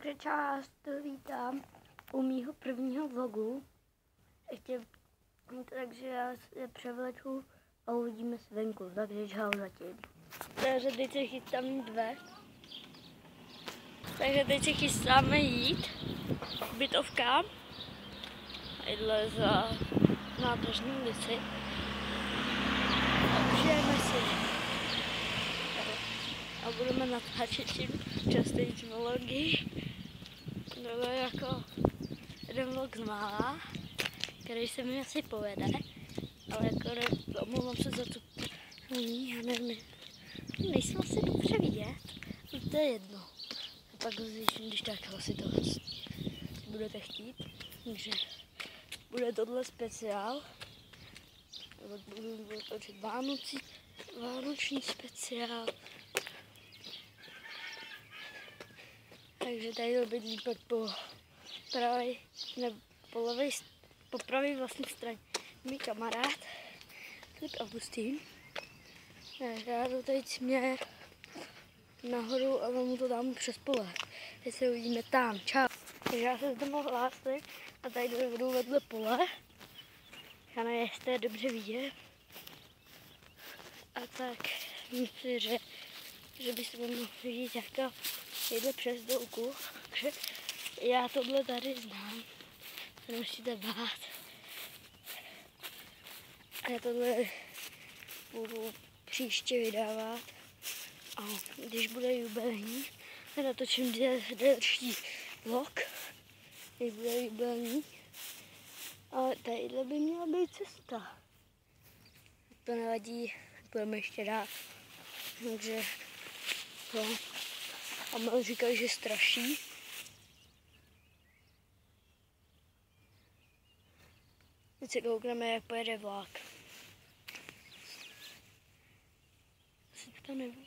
Takže část vítám u mýho prvního vlogu. Takže já se převleču a uvidíme se venku, takže čau zatím. Takže teď se chystám dvě. Takže teď se chystáme jít k bytovkám. Jdeme za nádražní ulici. A užijeme si. A budeme natáčet tím častější vlogy. Tohle je jako jeden vlog z mála, který se mi asi povede, ale jako omlouvám se za to, já nevím, nejsem asi dobře vidět, ale to je jedno. A pak ho zvýším, když tak asi to budete chtít, takže bude tohle speciál, budu točit vánoční speciál. Takže tady bydlí pak po pravé, nebo po levé, po pravé vlastní straně můj kamarád Filip Augustín. Já to teď směr nahoru a mu to dám přes pole. Teď se uvidíme tam. Čau. Takže já se zde mohl hlásit a tady budu vedle pole. Já nevím, jestli to je dobře vidět. A tak myslím, že byste mohli vidět jako jde přes dolku, takže já tohle tady znám, se nemusíte bát. Já tohle budu příště vydávat a když bude jubilejní, natočím delší vlog, když bude jubilejní, ale tadyhle by měla být cesta. To nevadí, budeme ještě dát, takže to. A Mel říkal, že straší. Teď se koukneme, jak pojede vlak. Asi to nevím.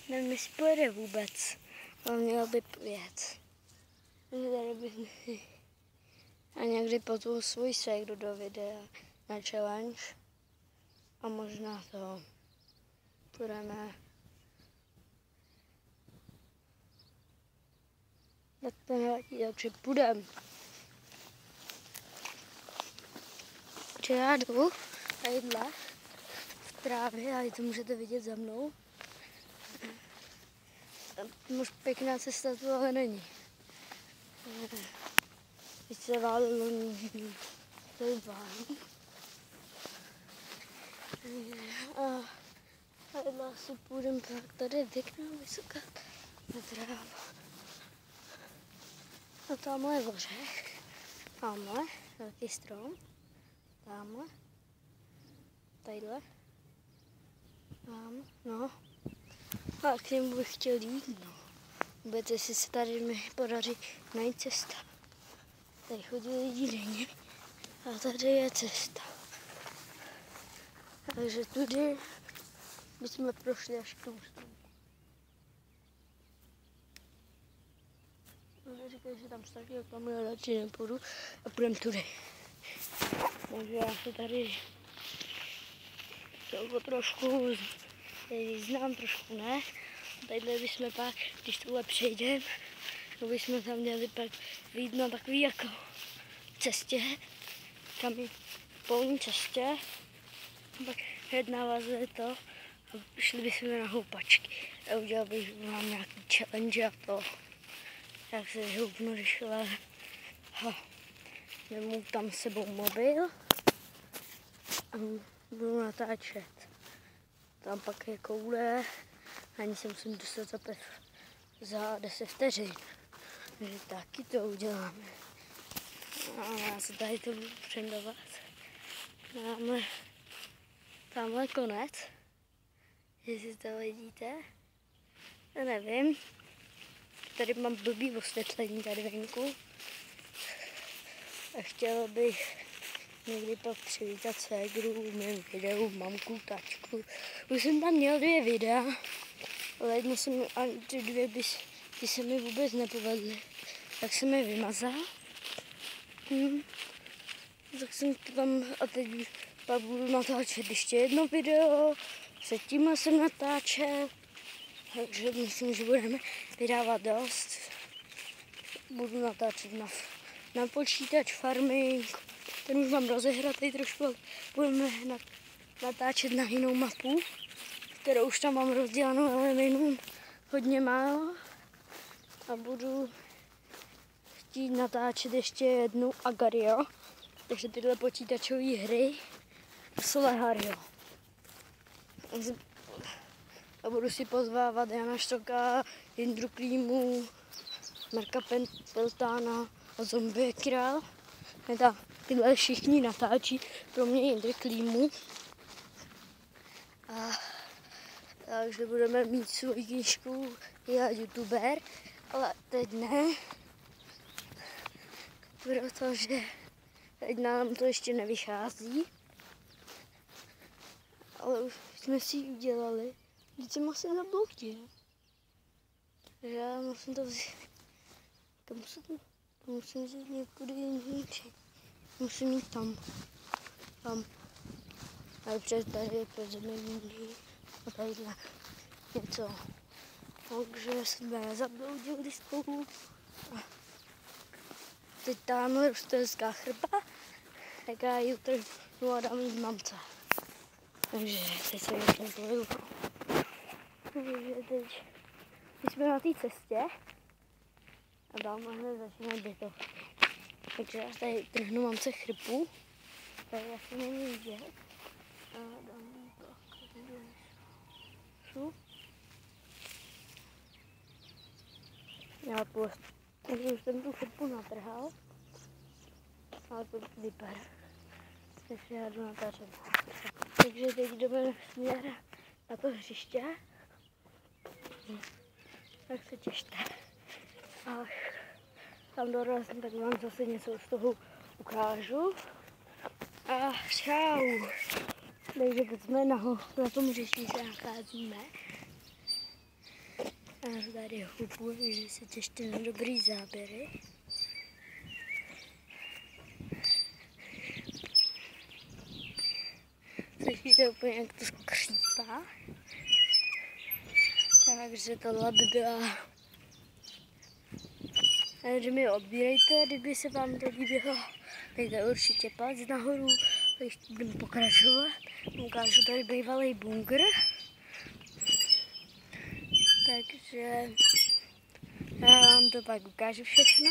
Nevím, jestli pojede vůbec, ale měl by pojet. Tady by a někdy pozvu svůj sékru do videa na challenge a možná to budeme. Tak to nevadí, takže půjdeme. Že já jdu tadyhle v trávě a to můžete vidět za mnou. Tam už pěkná cesta to ale není. Teď se válilo tady vám. A tady asi půjdeme tak, tady je pěkná vysoká tráva. A tamhle je ořech, tamhle velký strom, tamhle, tadyhle, tam, no. A k němu bych chtěl jít, no. Vůbec, jestli se tady mi podaří najít cesta. Tady chodí lidi denně a tady je cesta. Takže tudy bychom prošli až k tomu stromu. Říkají, že tam stačí, jak tam radši nepůjdu a půjdeme tudy. Takže já se tady trošku znám, trošku ne. Tadyhle bychom pak, když tohle přejdeme, to bychom tam měli pak vyjít na takový jako cestě, kam je polní cestě, pak hned navazuje to a šli bychom na houpačky. A udělal bych vám nějaký challenge a to, jak se zhoupnu rychle. Vemu tam s sebou mobil a budu natáčet. Tam pak je koule, ani se musím dostat za 10 vteřin. Takže taky to uděláme. A já se tady to budu přendovat. Máme tamhle konec. Jestli to vidíte. Já nevím. Tady mám blbý osvětlení tady venku. A chtěla bych někdy pak přivítat ségru, mým videu, mamku, tačku. Už jsem tam měl 2 videa, ale jedno jsem, a ty 2 ty se mi vůbec nepovedly. Tak jsem je vymazal. Tak jsem to tam a teď pak budu natáčet ještě jedno video, předtím jsem natáčel, takže myslím, že budeme vydávat dost. Budu natáčet na počítač farming, ten už mám rozehratý trošku, ale budeme natáčet na jinou mapu, kterou už tam mám rozdělanou, ale jenom hodně málo. A budu chtít natáčet ještě jednu Agario, takže tyhle počítačové hry Solehario. A budu si pozvávat Jana Štoka, Jindru Klímu, Marka Peltána a Zombie Král. Tyhle všichni natáčí pro mě Jindry Klímu. Takže budeme mít svoji knížku, já youtuber, ale teď ne, protože teď nám to ještě nevychází, ale už jsme si ji udělali, teď jsem asi zabloutil, takže já musím to vzít, to musím vzít někudy jindy, musím jít tam, ale přes tady před jindy a tadyhle něco, takže jsme zabloudili spolu. Teď tamhle roste hezká chrba, tak já ji utrhnu a dám jít mamce. Takže teď se jdem pojdu. Takže teď jsme na té cestě a dáme hned začíná byto. Takže já tady trhnu mamce chrbu, tady asi není vidět. A dám jí to. Já takže už jsem tu chrbu natrhal, ale to vypadá, takže já jdu natáčet. Takže teď jdeme směr na to hřiště, tak se těšte. Až tam dorazím, tak vám zase něco z toho ukážu. A čau! Takže teď jsme na tom hřišti se nacházíme. A tady hubu, že se těšte na dobrý záběry. Slyšíte úplně, jak to skřípá. Takže tohle by byla. Takže mi odbírejte, kdyby se vám to líbilo. Dejte určitě palec nahoru, ještě budeme pokračovat. Ukážu tady bývalý bunkr. Takže já vám to pak ukážu všechno.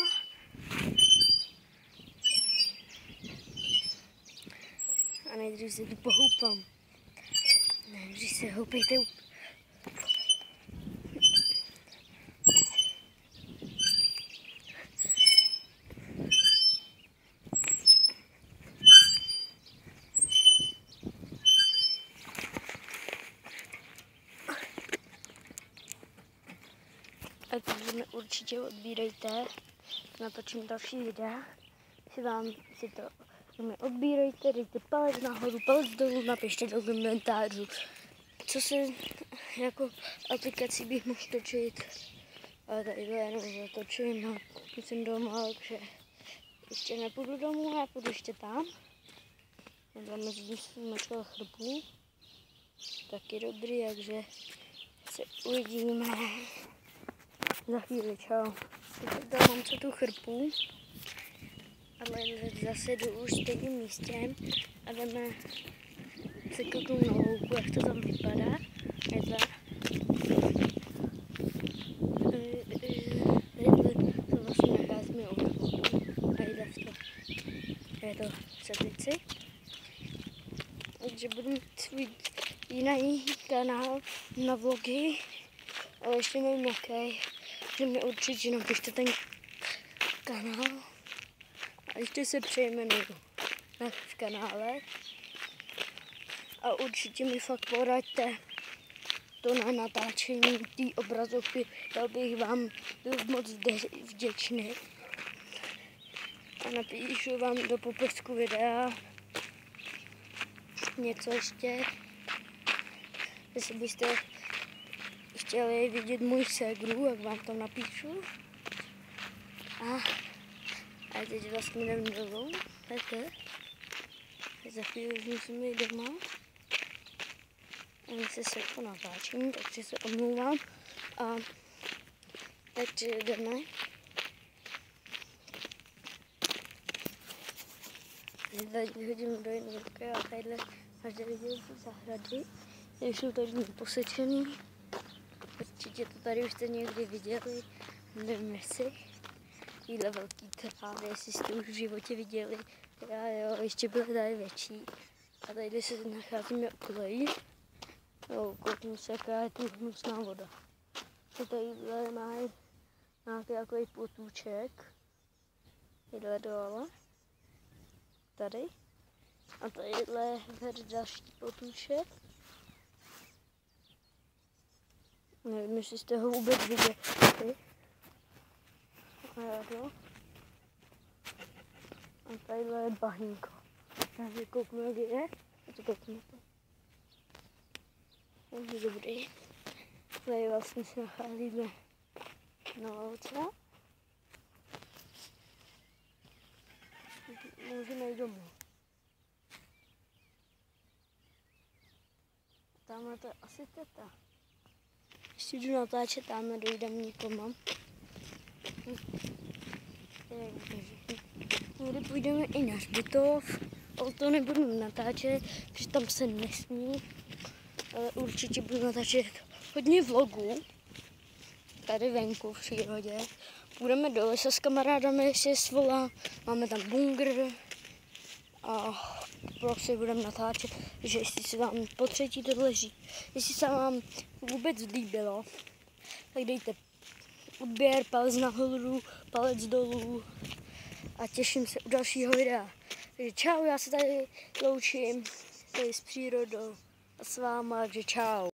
A nejdřív se tu pohoupám. Nejdřív se houpejte. A takže mě určitě odbírejte, natočím další videa, si to mě odbírejte, dejte palec nahoru, palec dolů, napište do komentářů, co se jako aplikací bych mohl točit, ale tady to jenom zatočím a jsem doma, takže ještě nepůjdu domů, já půjdu ještě tam, tam mezi načal chrbu, taky dobrý, takže se uvidíme. Za chvíli, čau. Teď mám co tu chrpu, ale zase jdu už stejným místem a jdeme se kouknout na louku, jak to tam vypadá. To vlastně nacházíme u tadyhle v to setici. Takže budu mít svůj jiný kanál na vlogy, ale ještě nevím jaký. Že mi určitě napište ten kanál a ještě se přejmenuju v kanále a určitě mi fakt poraďte to na natáčení té obrazovky, já bych vám byl moc vděčný a napíšu vám do popisku videa něco ještě, jestli byste chtěli vidět můj ségru, jak vám to napíšu. A teď vlastně jdem dolů, takhle. za chvíli už musím jít doma. Ani se světlo natáčím, takže se omlouvám. A teď jdeme. Tady hodím do jednotky a tadyhle máte vidět zahrady. Jsou tady posečený. Určitě to tady už jste někdy viděli. Nevím jestli. Týhle velký krávy, jestli jste už v životě viděli. Já jo, ještě byly tady větší. A tady se nacházíme u kolejí. Jo, kouknu se, jaká je tu hnusná voda. A tadyhle má nějaký takový potůček. Jdeme dole. Tady. A tadyhle vede další potůček. Nevím, jestli jste ho vůbec viděli. A tadyhle je bahínko. Takže kouknu, jak je. A to kouknu to. Takže dobrý. Tady vlastně se nacházíme na louce. Můžeme jít domů. Tamhle to je asi teta. Ještě jdu natáčet, tamhle dojdem někomu. Někdy půjdeme i na hřbitov, ale to nebudu natáčet, protože tam se nesmí. Ale určitě budu natáčet hodně vlogů. Tady venku v přírodě. Půjdeme do lesa s kamarádami, jestli je svolá. Máme tam bunkr. A prostě budeme natáčet, že jestli se vám po třetí to leží. Jestli se vám vůbec líbilo, tak dejte odběr, palec nahoru, palec dolů a těším se u dalšího videa. Takže čau, já se tady loučím tady s přírodou a s váma, takže čau.